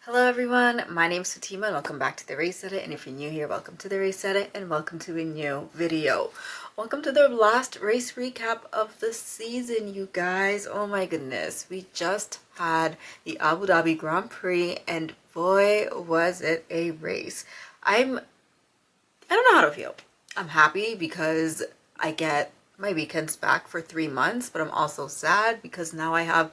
Hello everyone, my name is Fatima and welcome back to the Race Edit, and if you're new here, welcome to the Race Edit and welcome to a new video. Welcome to the last race recap of the season, you guys. Oh my goodness, we just had the Abu Dhabi Grand Prix and boy was it a race. I don't know how to feel. I'm happy because I get my weekends back for 3 months, but I'm also sad because now I have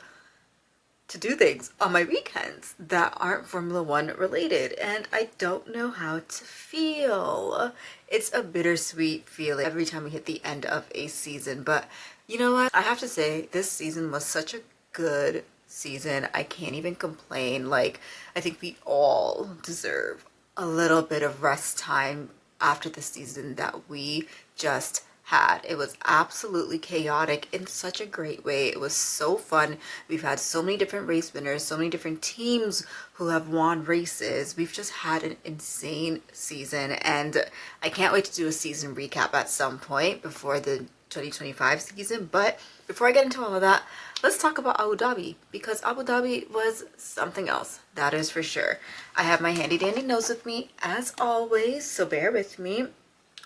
to do things on my weekends that aren't Formula One related, and I don't know how to feel. It's a bittersweet feeling every time we hit the end of a season, but you know what? I have to say, this season was such a good season. I can't even complain. Like, I think we all deserve a little bit of rest time after the season that we just had. It was absolutely chaotic in such a great way. It was so fun. We've had so many different race winners, so many different teams who have won races. We've just had an insane season, and I can't wait to do a season recap at some point before the 2025 season. But before I get into all of that, let's talk about Abu Dhabi, because Abu Dhabi was something else, that is for sure. I have my handy dandy notes with me as always, so bear with me.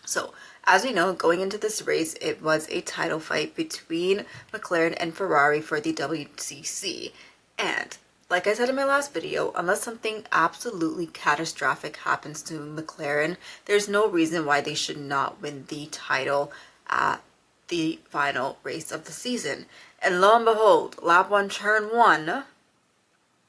So, as we know, going into this race, it was a title fight between McLaren and Ferrari for the WCC. And, like I said in my last video, unless something absolutely catastrophic happens to McLaren, there's no reason why they should not win the title at the final race of the season. And lo and behold, lap 1, turn 1,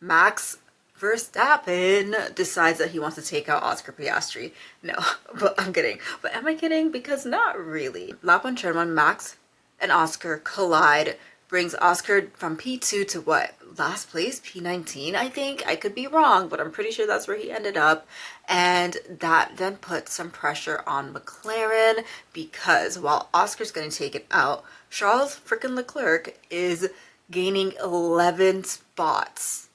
Max Verstappen decides that he wants to take out Oscar Piastri. No, but I'm kidding. But am I kidding? Because not really. Lap 1, turn 1, Max and Oscar collide, brings Oscar from P2 to what? Last place? P19, I think. I could be wrong, but I'm pretty sure that's where he ended up. And that then puts some pressure on McLaren, because while Oscar's going to take it out, Charles freaking Leclerc is gaining 11 spots.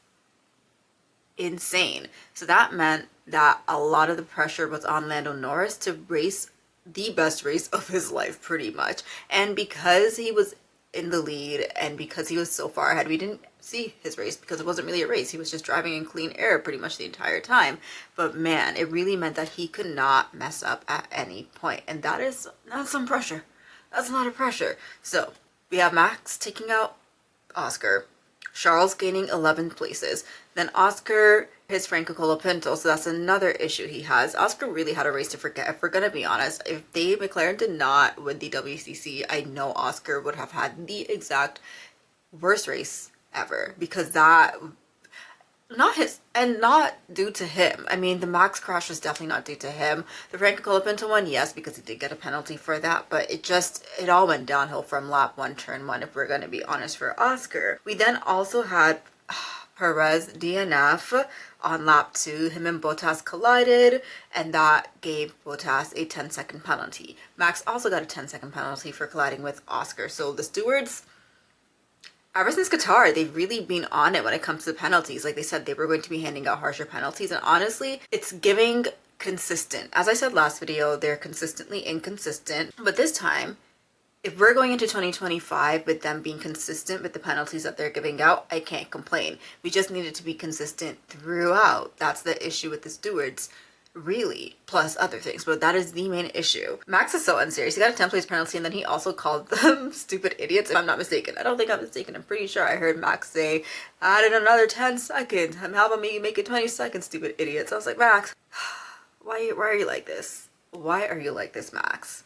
Insane. So that meant that a lot of the pressure was on Lando Norris to race the best race of his life, pretty much. And because he was in the lead and because he was so far ahead, we didn't see his race because it wasn't really a race. He was just driving in clean air pretty much the entire time. But man, it really meant that he could not mess up at any point. And that's some pressure. That's a lot of pressure. So we have Max taking out Oscar, Charles gaining 11 places. Then Oscar hits Franco Colapinto, so that's another issue he has. Oscar really had a race to forget, if we're going to be honest. If McLaren did not win the WCC, I know Oscar would have had the exact worst race ever, because that, not due to him. I mean, the Max crash was definitely not due to him. The Franco Colapinto one, yes, because he did get a penalty for that, but it all went downhill from lap 1, turn 1, if we're going to be honest, for Oscar. We then also had Perez DNF on lap 2. Him and Bottas collided, and that gave Bottas a 10-second penalty. Max also got a 10-second penalty for colliding with Oscar. So the stewards, ever since Qatar, they've really been on it when it comes to the penalties. Like they said, they were going to be handing out harsher penalties, and honestly, it's giving consistent. As I said last video, they're consistently inconsistent, but this time, if we're going into 2025 with them being consistent with the penalties that they're giving out, I can't complain. We just needed to be consistent throughout. That's the issue with the stewards, really, plus other things, but that is the main issue. Max is so unserious. He got a 10 place penalty, and then he also called them stupid idiots, if I'm not mistaken. I don't think I'm mistaken. I'm pretty sure I heard Max say, added another 10 seconds. How about me make it 20 seconds, stupid idiots? I was like, Max, why are you like this? Why are you like this, Max?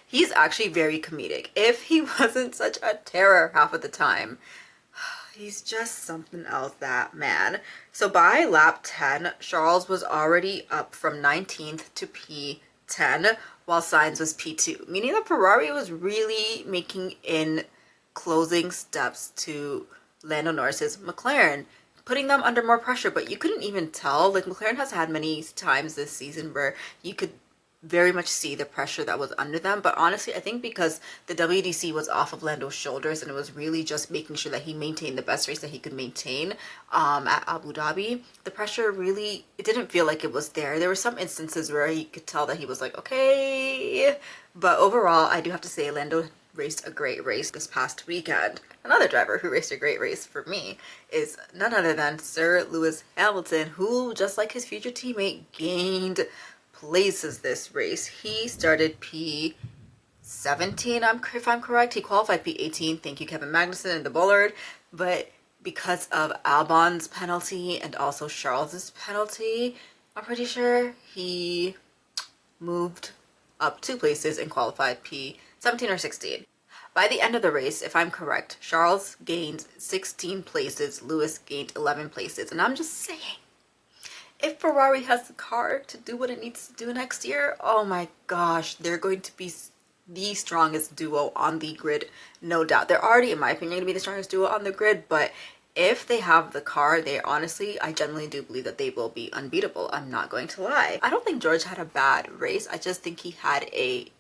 He's actually very comedic. If he wasn't such a terror half of the time, he's just something else, that man. So by lap 10, Charles was already up from 19th to P10, while Sainz was P2, meaning that Ferrari was really making in closing steps to Lando Norris's McLaren, putting them under more pressure. But you couldn't even tell. Like, McLaren has had many times this season where you could very much see the pressure that was under them. But honestly, I think because the WDC was off of Lando's shoulders, and it was really just making sure that he maintained the best race that he could maintain at Abu Dhabi, the pressure really, it didn't feel like it was there. There were some instances where you could tell that he was like, okay. But overall, I do have to say Lando raced a great race this past weekend. Another driver who raced a great race for me is none other than Sir Lewis Hamilton, who, just like his future teammate, gained places this race. He started P17, if I'm correct. He qualified P18. Thank you, Kevin Magnussen and the Bullard. But because of Albon's penalty and also Charles's penalty, I'm pretty sure he moved up 2 places and qualified P17 or 16. By the end of the race, if I'm correct, Charles gained 16 places, Lewis gained 11 places. And I'm just saying, if Ferrari has the car to do what it needs to do next year, oh my gosh, they're going to be the strongest duo on the grid, no doubt. They're already, in my opinion, going to be the strongest duo on the grid, but if they have the car, I genuinely do believe that they will be unbeatable. I'm not going to lie. I don't think George had a bad race. I just think he had a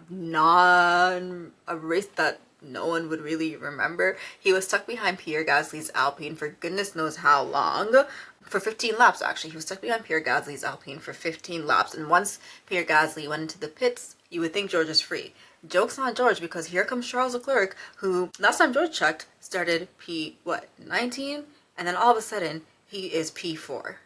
race that no one would really remember. He was stuck behind Pierre Gasly's Alpine for goodness knows how long. For 15 laps, actually. He was stuck behind Pierre Gasly's Alpine for 15 laps. And once Pierre Gasly went into the pits, you would think George is free. Joke's on George, because here comes Charles Leclerc, who last time George checked started P19, and then all of a sudden he is P4.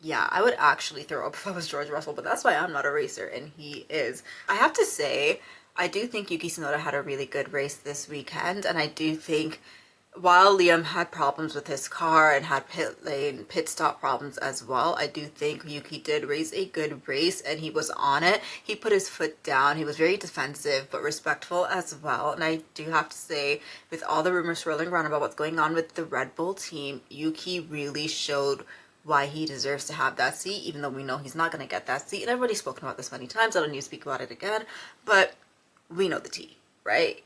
Yeah, I would actually throw up if I was George Russell, but that's why I'm not a racer and he is. I have to say, I do think Yuki Tsunoda had a really good race this weekend, and I do think while Liam had problems with his car and had pit stop problems as well, I do think Yuki did race a good race and he was on it. He put his foot down. He was very defensive but respectful as well. And I do have to say, with all the rumors swirling around about what's going on with the Red Bull team, Yuki really showed why he deserves to have that seat, even though we know he's not going to get that seat. And I've already spoken about this many times. I don't need to speak about it again, but we know the tea. Right?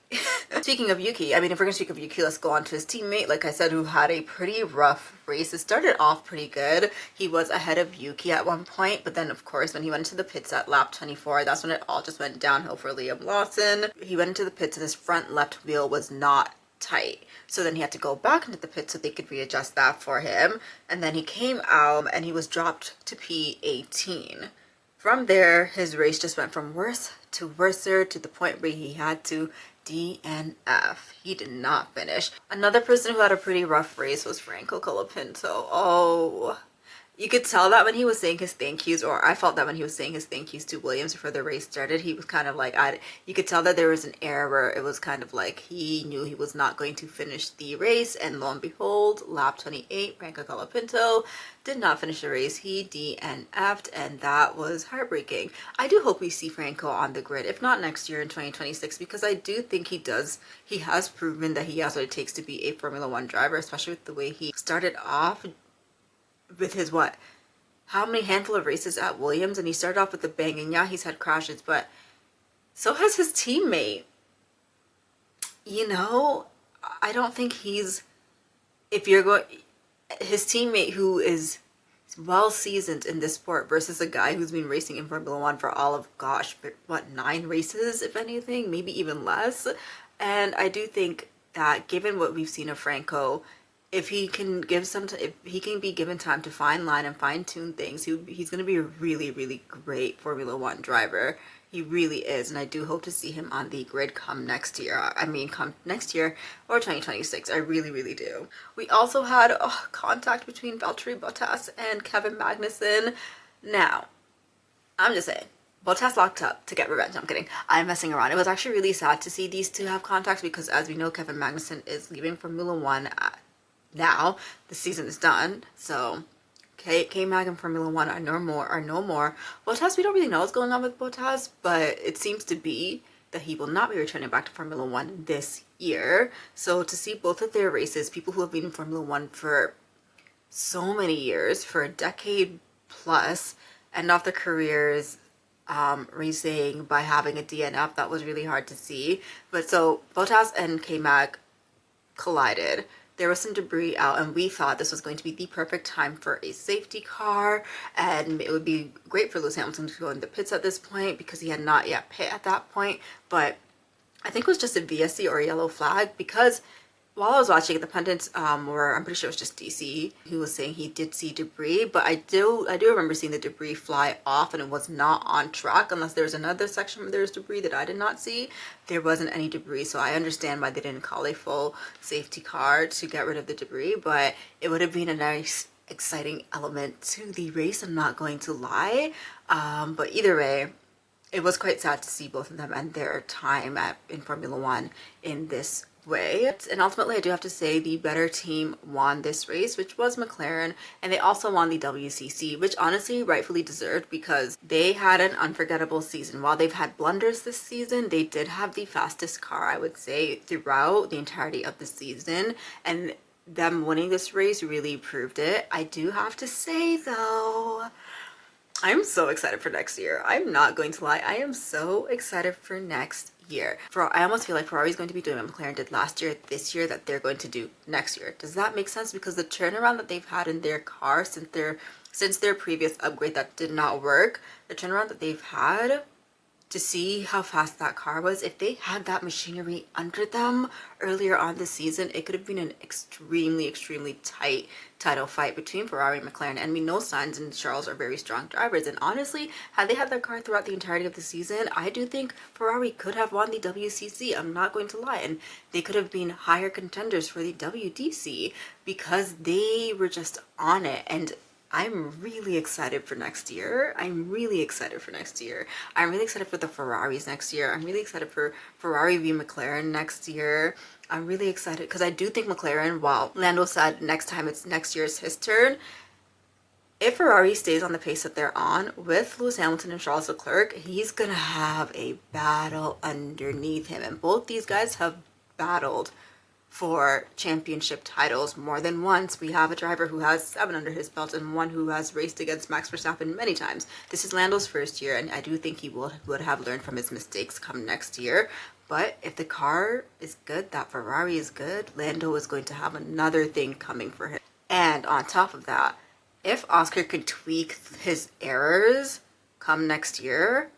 Speaking of Yuki, I mean, if we're going to speak of Yuki, let's go on to his teammate, like I said, who had a pretty rough race. It started off pretty good. He was ahead of Yuki at one point, but then, of course, when he went into the pits at lap 24, that's when it all just went downhill for Liam Lawson. He went into the pits and his front left wheel was not tight. So then he had to go back into the pit so they could readjust that for him. And then he came out and he was dropped to P18. From there, his race just went from worse to worser to the point where he had to DNF. He did not finish. Another person who had a pretty rough race was Franco Colapinto. Oh, you could tell that when he was saying his thank yous, or I felt that when he was saying his thank yous to Williams before the race started, he was kind of like, you could tell that there was an error. It was kind of like he knew he was not going to finish the race, and lo and behold, lap 28, Franco Colapinto did not finish the race. He DNF'd, and that was heartbreaking. I do hope we see Franco on the grid, if not next year in 2026, because I do think he has proven that he has what it takes to be a Formula One driver, especially with the way he started off with his how many handful of races at Williams, and he started off with a bang, and yeah, he's had crashes, but so has his teammate. You know, I don't think his teammate who is well seasoned in this sport versus a guy who's been racing in Formula One for all of 9 races, if anything, maybe even less. And I do think that given what we've seen of Franco, if he can be given time to fine line and fine tune things, he's going to be a really, really great Formula One driver. He really is, and I do hope to see him on the grid come next year. Come next year or 2026. I really, really do. We also had contact between Valtteri Bottas and Kevin Magnussen. Now, I'm just saying, Bottas locked up to get revenge. I'm kidding. I'm messing around. It was actually really sad to see these two have contact because, as we know, Kevin Magnussen is leaving Formula One now. The season is done, so K-Mag and Formula One are no more. Bottas, we don't really know what's going on with Bottas, but it seems to be that he will not be returning back to Formula One this year. So to see both of their races, people who have been in Formula One for so many years, for a decade plus, end off their careers racing by having a DNF, that was really hard to see. But so Bottas and K-Mag collided. There was some debris out, and we thought this was going to be the perfect time for a safety car, and it would be great for Lewis Hamilton to go in the pits at this point because he had not yet pit at that point. But I think it was just a VSC or a yellow flag because while I was watching, the pundits were, I'm pretty sure it was just DC, who was saying he did see debris, but I do remember seeing the debris fly off, and it was not on track unless there was another section where there was debris that I did not see. There wasn't any debris, so I understand why they didn't call a full safety car to get rid of the debris, but it would have been a nice exciting element to the race, I'm not going to lie. But either way, it was quite sad to see both of them end their time in Formula One in this way. And ultimately, I do have to say the better team won this race, which was McLaren, and they also won the WCC, which honestly rightfully deserved because they had an unforgettable season. While they've had blunders this season, they did have the fastest car, I would say, throughout the entirety of the season, and them winning this race really proved it. I do have to say though, I'm so excited for next year. I'm not going to lie. I am so excited for next year. I almost feel like Ferrari's going to be doing what McLaren did last year, this year, that they're going to do next year. Does that make sense? Because the turnaround that they've had in their car since their previous upgrade that did not work, the turnaround that they've had, to see how fast that car was, if they had that machinery under them earlier on this season, it could have been an extremely, extremely tight title fight between Ferrari and McLaren. And we know Sainz and Charles are very strong drivers. And honestly, had they had that car throughout the entirety of the season, I do think Ferrari could have won the WCC. I'm not going to lie. And they could have been higher contenders for the WDC because they were just on it. And I'm really excited for next year. I'm really excited for next year. I'm really excited for the Ferraris next year. I'm really excited for Ferrari v McLaren next year. I'm really excited because I do think McLaren, while Lando said next time it's next year's his turn, if Ferrari stays on the pace that they're on with Lewis Hamilton and Charles Leclerc, he's going to have a battle underneath him. And both these guys have battled for championship titles more than once. We have a driver who has 7 under his belt and one who has raced against Max Verstappen many times. This is Lando's first year, and I do think he would have learned from his mistakes come next year. But if the car is good, that Ferrari is good, Lando is going to have another thing coming for him. And on top of that, if Oscar can tweak his errors come next year,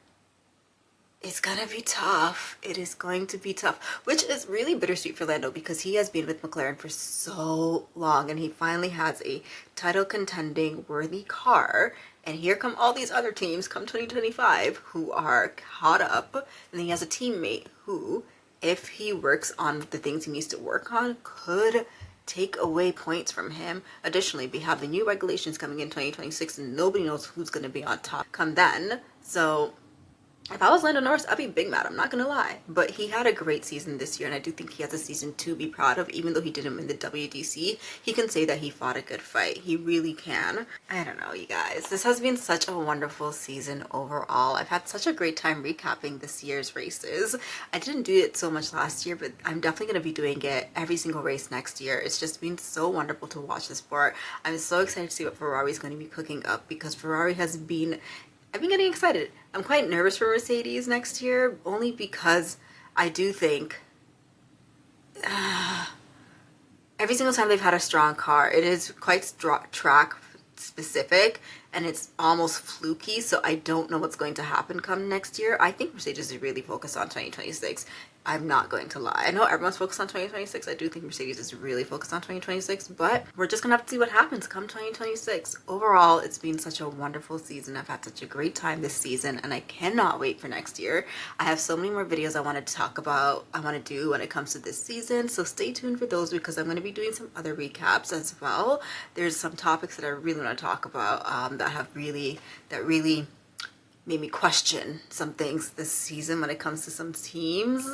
it's gonna be tough. It is going to be tough, which is really bittersweet for Lando because he has been with McLaren for so long and he finally has a title contending worthy car. And here come all these other teams come 2025 who are caught up, and then he has a teammate who, if he works on the things he needs to work on, could take away points from him. Additionally, we have the new regulations coming in 2026 and nobody knows who's going to be on top come then. So if I was Lando Norris, I'd be big mad, I'm not gonna lie. But he had a great season this year, and I do think he has a season to be proud of. Even though he didn't win the WDC, he can say that he fought a good fight. He really can. I don't know, you guys. This has been such a wonderful season overall. I've had such a great time recapping this year's races. I didn't do it so much last year, but I'm definitely gonna be doing it every single race next year. It's just been so wonderful to watch the sport. I'm so excited to see what Ferrari's going to be cooking up because Ferrari has been... I've been getting excited. I'm quite nervous for Mercedes next year, only because I do think every single time they've had a strong car, it is quite track specific and it's almost fluky, so I don't know what's going to happen come next year. I think Mercedes is really focused on 2026. I'm not going to lie. I know everyone's focused on 2026. I do think Mercedes is really focused on 2026, but we're just gonna have to see what happens come 2026. Overall, it's been such a wonderful season. I've had such a great time this season, and I cannot wait for next year. I have so many more videos I want to talk about, I want to do when it comes to this season, so stay tuned for those because I'm going to be doing some other recaps as well. There's some topics that I really want to talk about that really made me question some things this season when it comes to some teams.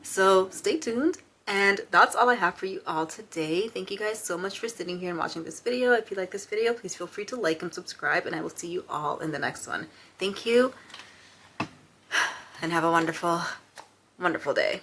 So stay tuned. And that's all I have for you all today. Thank you guys so much for sitting here and watching this video. If you like this video, please feel free to like and subscribe, and I will see you all in the next one. Thank you, and have a wonderful, wonderful day.